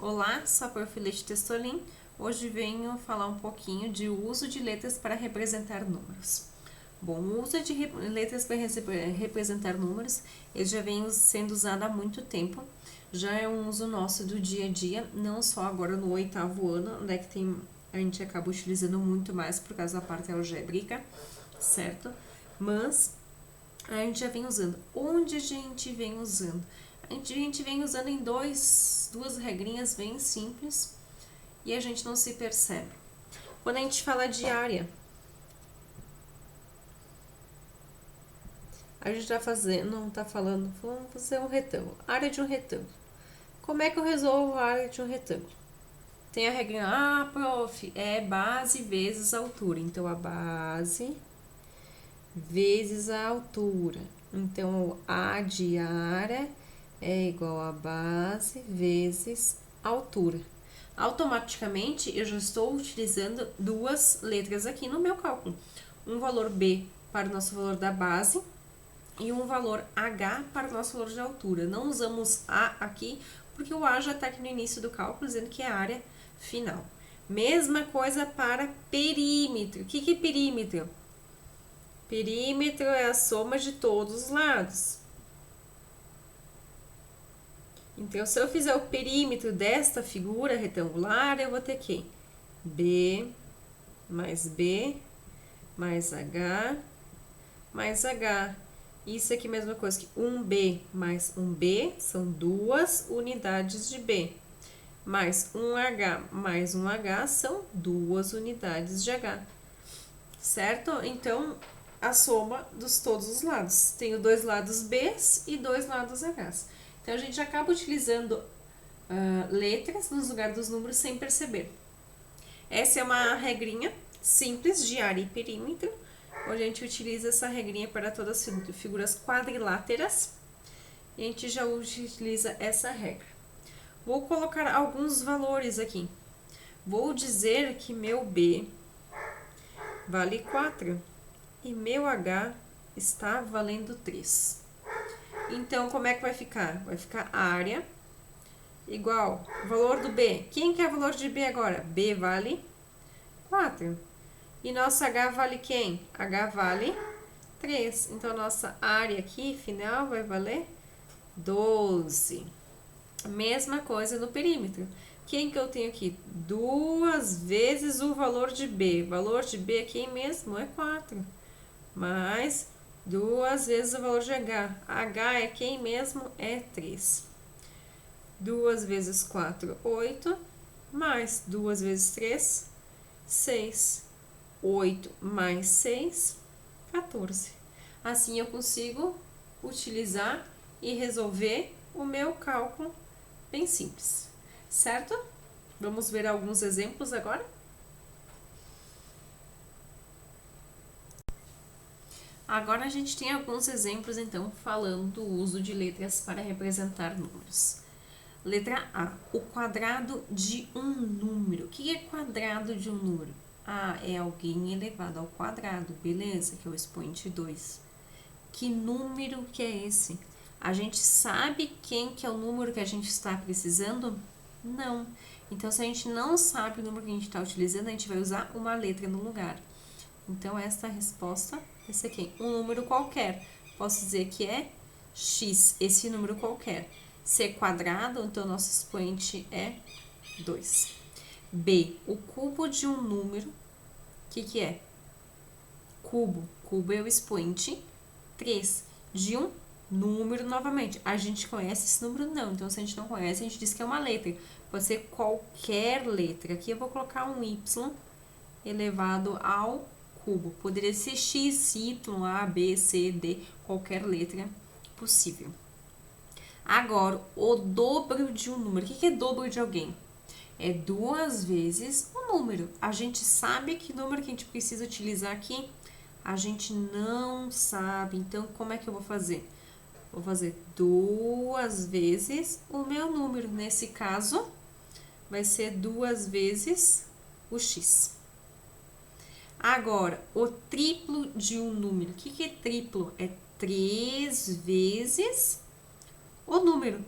Olá, sou a Prof. Leite Testolin. Hoje venho falar um pouquinho de uso de letras para representar números. Bom, o uso de letras para representar números, ele já vem sendo usado há muito tempo. Já é um uso nosso do dia a dia, não só agora no 8º ano, onde é que a gente acaba utilizando muito mais por causa da parte algébrica, certo? Mas a gente já vem usando. Onde a gente vem usando? A gente vem usando em duas regrinhas bem simples e a gente não se percebe. Quando a gente fala de área, a gente vamos fazer um retângulo, área de um retângulo. Como é que eu resolvo a área de um retângulo? Tem a regrinha, prof, é base vezes altura. Então, a base vezes a altura. Então, A de área é igual a base vezes altura. Automaticamente, eu já estou utilizando duas letras aqui no meu cálculo. Um valor B para o nosso valor da base e um valor H para o nosso valor de altura. Não usamos A aqui, porque o A já está aqui no início do cálculo, dizendo que é a área final. Mesma coisa para perímetro. O que é perímetro? Perímetro é a soma de todos os lados. Então, se eu fizer o perímetro desta figura retangular, eu vou ter que B mais H mais H. Isso aqui é a mesma coisa que 1B mais 1B, são duas unidades de B. Mais 1H mais 1H, são duas unidades de H. Certo? Então, a soma dos todos os lados. Tenho dois lados B's e dois lados H's. Então, a gente acaba utilizando letras no lugar dos números sem perceber. Essa é uma regrinha simples de área e perímetro, onde a gente utiliza essa regrinha para todas as figuras quadriláteras. E a gente já utiliza essa regra. Vou colocar alguns valores aqui. Vou dizer que meu B vale 4 e meu H está valendo 3. Então, como é que vai ficar? Vai ficar área igual valor do B. Quem que é o valor de B agora? B vale 4. E nosso H vale quem? H vale 3. Então, nossa área aqui, final, vai valer 12. Mesma coisa no perímetro. Quem que eu tenho aqui? 2 vezes o valor de B. O valor de B aqui mesmo é 4. Mais 2 vezes o valor de H. H é quem mesmo? É 3. 2 vezes 4, 8. Mais 2 vezes 3, 6. 8 mais 6, 14. Assim eu consigo utilizar e resolver o meu cálculo bem simples, certo? Vamos ver alguns exemplos agora. Agora a gente tem alguns exemplos, então, falando do uso de letras para representar números. Letra A, o quadrado de um número. O que é quadrado de um número? A é alguém elevado ao quadrado, beleza, que é o expoente 2. Que número que é esse? A gente sabe quem que é o número que a gente está precisando? Não. Então, se a gente não sabe o número que a gente está utilizando, a gente vai usar uma letra no lugar. Então, essa resposta vai ser quem? Um número qualquer. Posso dizer que é x, esse número qualquer. C quadrado, então nosso expoente é 2. B, o cubo de um número, o que é? Cubo. Cubo é o expoente 3 de um número novamente. A gente conhece esse número? Não. Então, se a gente não conhece, a gente diz que é uma letra. Pode ser qualquer letra. Aqui eu vou colocar um y elevado ao cubo. Poderia ser x, y, a, b, c, d, qualquer letra possível. Agora, o dobro de um número. O que é dobro de alguém? É 2 vezes o número. A gente sabe que número que a gente precisa utilizar aqui? A gente não sabe. Então, como é que eu vou fazer? Vou fazer 2 vezes o meu número. Nesse caso, vai ser 2 vezes o x. Agora, o triplo de um número. O que é triplo? É 3 vezes o número,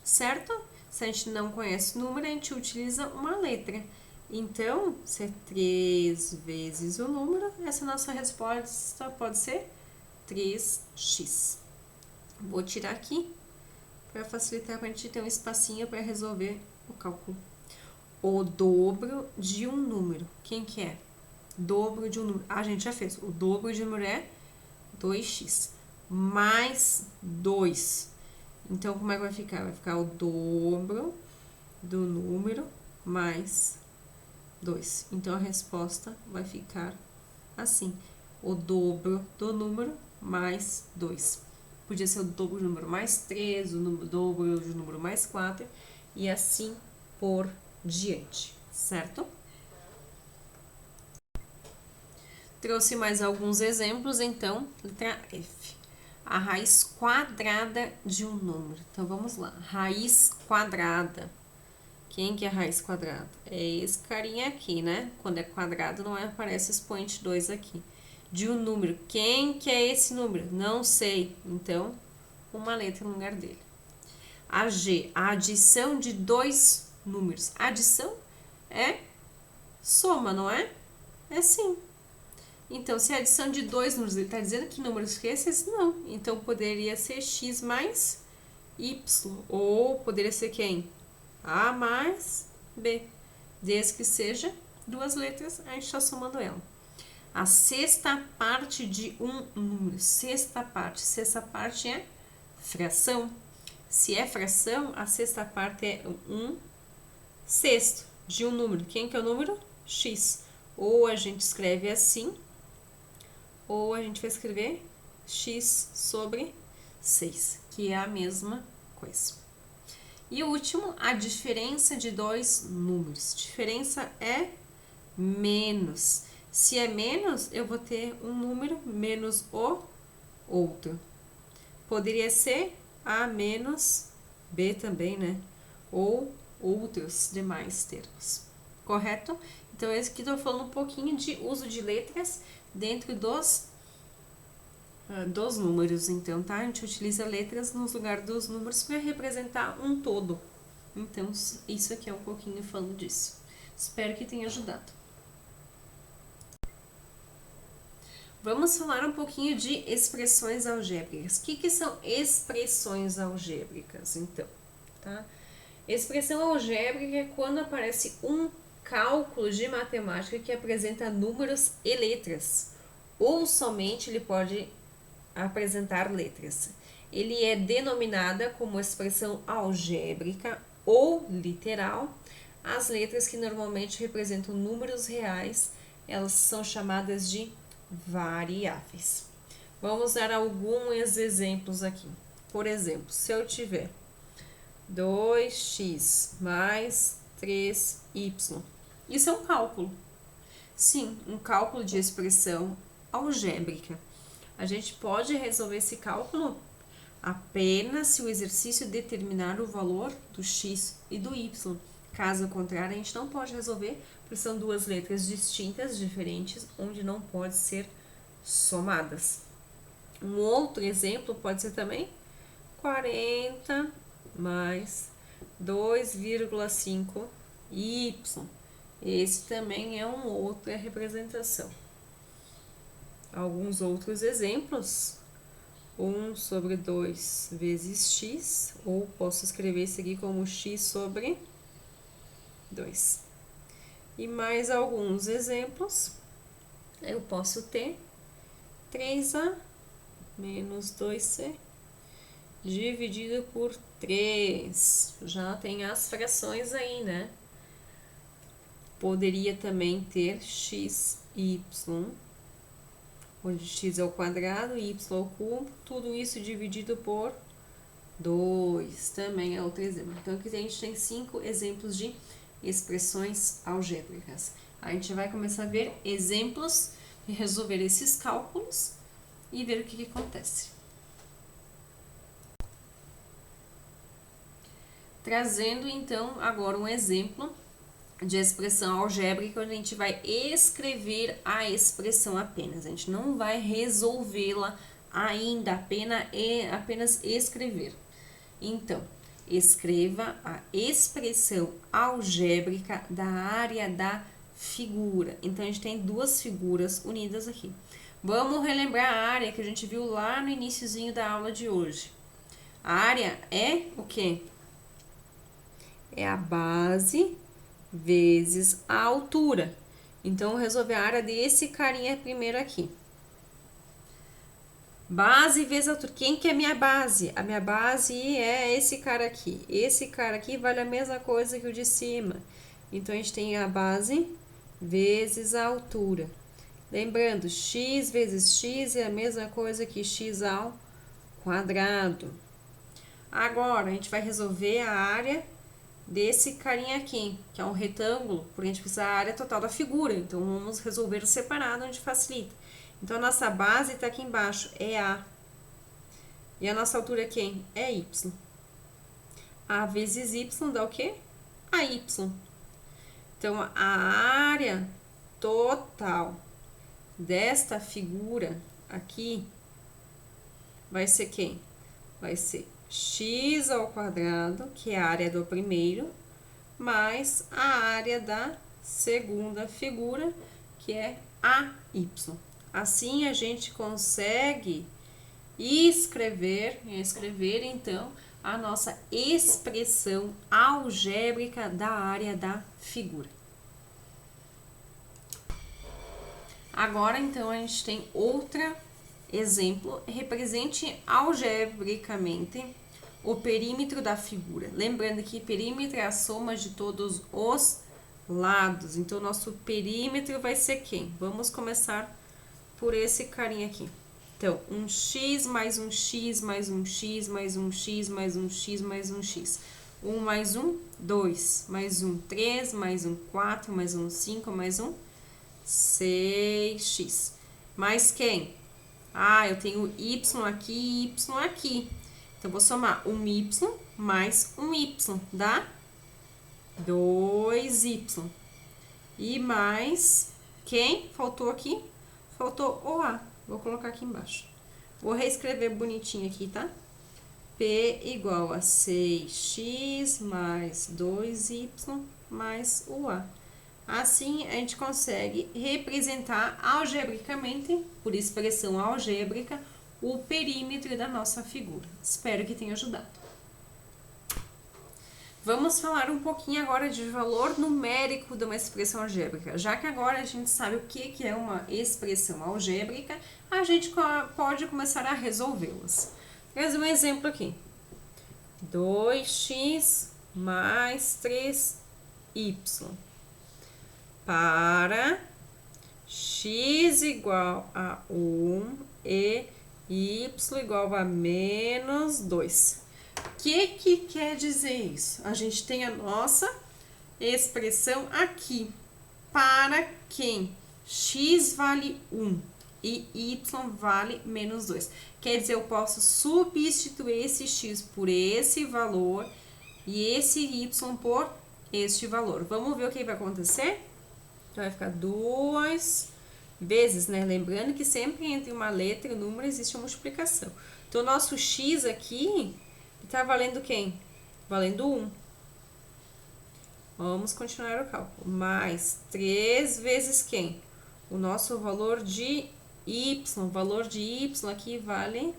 certo? Se a gente não conhece o número, a gente utiliza uma letra. Então, se é 3 vezes o número, essa nossa resposta pode ser 3x. Vou tirar aqui para facilitar, para a gente ter um espacinho para resolver o cálculo. O dobro de um número. Quem que é? Dobro de um número. Ah, a gente já fez. O dobro de um número é 2x. Mais 2. Então, como é que vai ficar? Vai ficar o dobro do número mais 2. Então, a resposta vai ficar assim. O dobro do número mais 2. Podia ser o dobro do número mais 3, o dobro do número mais 4 e assim por diante, certo? Trouxe mais alguns exemplos, então, letra F. A raiz quadrada de um número. Então, vamos lá. Raiz quadrada. Quem que é a raiz quadrada? É esse carinha aqui, né? Quando é quadrado, não aparece expoente 2 aqui. De um número. Quem que é esse número? Não sei. Então, uma letra no lugar dele. A G, a adição de dois números. Adição é soma, não é? É sim. Então, se é adição de dois números, ele está dizendo que números que esses? Não. Então, poderia ser x mais y. Ou poderia ser quem? A mais B. Desde que seja duas letras, a gente está somando ela. A sexta parte de um número. Sexta parte é fração. Se é fração, a sexta parte é um sexto de um número. Quem que é o número? X. Ou a gente escreve assim, ou a gente vai escrever x sobre 6, que é a mesma coisa. E o último, a diferença de dois números. Diferença é menos. Se é menos, eu vou ter um número menos o outro. Poderia ser A menos B também, né? Ou outros demais termos. Correto? Então, esse aqui estou falando um pouquinho de uso de letras dentro dos números. Então, tá? A gente utiliza letras no lugar dos números para representar um todo. Então, isso aqui é um pouquinho falando disso. Espero que tenha ajudado. Vamos falar um pouquinho de expressões algébricas. O que são expressões algébricas, então? Tá? Expressão algébrica é quando aparece um cálculo de matemática que apresenta números e letras, ou somente ele pode apresentar letras. Ele é denominada como expressão algébrica ou literal. As letras que normalmente representam números reais, elas são chamadas de variáveis. Vamos dar alguns exemplos aqui. Por exemplo, se eu tiver 2x mais 3y, isso é um cálculo. Sim, um cálculo de expressão algébrica. A gente pode resolver esse cálculo apenas se o exercício determinar o valor do x e do y. Caso contrário, a gente não pode resolver, porque são duas letras distintas, diferentes, onde não pode ser somadas. Um outro exemplo pode ser também 40 mais 2,5y. Esse também é uma outra representação. Alguns outros exemplos. 1 sobre 2 vezes x, ou posso escrever isso aqui como x sobre 2. E mais alguns exemplos. Eu posso ter 3a menos 2c dividido por 3. Já tem as frações aí, né? Poderia também ter x, y, onde x é o quadrado, y é o cubo, tudo isso dividido por 2. Também é outro exemplo. Então, aqui a gente tem 5 exemplos de expressões algébricas. A gente vai começar a ver exemplos e resolver esses cálculos e ver o que acontece. Trazendo, então, agora um exemplo de expressão algébrica, onde a gente vai escrever a expressão apenas. A gente não vai resolvê-la ainda, apenas escrever. Então, Escreva a expressão algébrica da área da figura. Então, a gente tem duas figuras unidas aqui. Vamos relembrar a área que a gente viu lá no iniciozinho da aula de hoje. A área é o quê? É a base vezes a altura. Então, vou resolver a área desse carinha primeiro aqui. Base vezes altura. Quem que é minha base? A minha base é esse cara aqui. Esse cara aqui vale a mesma coisa que o de cima. Então, a gente tem a base vezes a altura. Lembrando, x vezes x é a mesma coisa que x ao quadrado. Agora, a gente vai resolver a área desse carinha aqui, que é um retângulo, porque a gente precisa da área total da figura. Então, vamos resolver o separado, onde facilita. Então, a nossa base está aqui embaixo, é A. E a nossa altura é quem? É Y. A vezes Y dá o quê? AY. Então, a área total desta figura aqui vai ser quem? Vai ser x ao quadrado, que é a área do primeiro, mais a área da segunda figura, que é AY. Assim, a gente consegue escrever então, a nossa expressão algébrica da área da figura. Agora, então, a gente tem outro exemplo. Represente algebricamente o perímetro da figura. Lembrando que perímetro é a soma de todos os lados. Então, nosso perímetro vai ser quem? Vamos começar por esse carinha aqui. Então, um x mais um x mais um x mais um x mais um x mais um x. 1 mais 1, 2, mais 1, 3, mais 1, 4, mais 1, 5, mais 1, 6x. Mais quem? Ah, eu tenho y aqui e y aqui. Então, vou somar um y mais um y, dá 2y. E mais quem? Faltou aqui? Faltou o A. Vou colocar aqui embaixo. Vou reescrever bonitinho aqui, tá? P igual a 6x mais 2y mais o A. Assim, a gente consegue representar algebricamente, por expressão algébrica, o perímetro da nossa figura. Espero que tenha ajudado. Vamos falar um pouquinho agora de valor numérico de uma expressão algébrica. Já que agora a gente sabe o que é uma expressão algébrica, a gente pode começar a resolvê-las. Vou fazer um exemplo aqui. 2x mais 3y para x igual a 1 e y igual a menos 2. O que quer dizer isso? A gente tem a nossa expressão aqui. Para quem x vale 1 e y vale menos 2. Quer dizer, eu posso substituir esse x por esse valor e esse y por este valor. Vamos ver o que vai acontecer? Então, vai ficar 2 vezes, né? Lembrando que sempre entre uma letra e um número existe uma multiplicação. Então, o nosso x aqui está valendo quem? Valendo 1. Vamos continuar o cálculo. Mais 3 vezes quem? O nosso valor de y. O valor de y aqui vale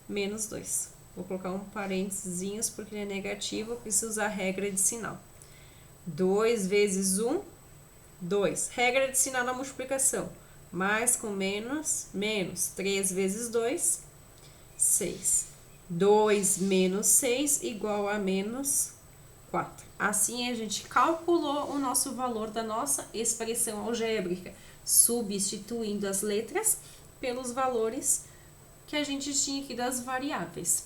menos 2. Vou colocar um parênteses porque ele é negativo, eu preciso usar a regra de sinal. 2 vezes 1, 2. Regra de sinal na multiplicação. Mais com menos, menos. 3 vezes 2, 6. 2 menos 6 igual a menos 4. Assim, a gente calculou o nosso valor da nossa expressão algébrica, substituindo as letras pelos valores que a gente tinha aqui das variáveis.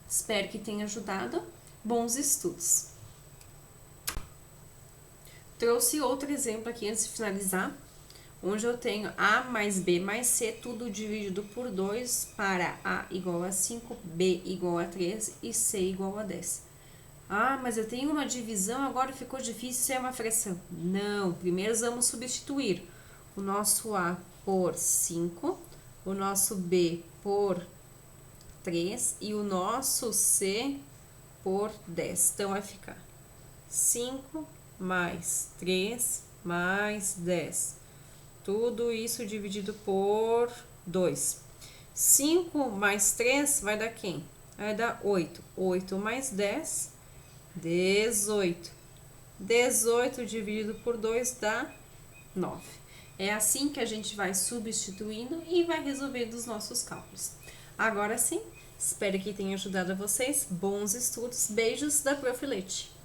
Espero que tenha ajudado. Bons estudos! Trouxe outro exemplo aqui antes de finalizar, onde eu tenho A mais B mais C, tudo dividido por 2 para A igual a 5, B igual a 13 e C igual a 10. Ah, mas eu tenho uma divisão, agora ficou difícil ser uma fração. Não, primeiro vamos substituir o nosso A por 5, o nosso B por 3 e o nosso C por 10. Então, vai ficar 5 mais 3 mais 10. Tudo isso dividido por 2. 5 mais 3 vai dar quem? Vai dar 8. 8 mais 10, 18. 18 dividido por 2 dá 9. É assim que a gente vai substituindo e vai resolvendo os nossos cálculos. Agora sim, espero que tenha ajudado a vocês. Bons estudos. Beijos da Prof. Leite.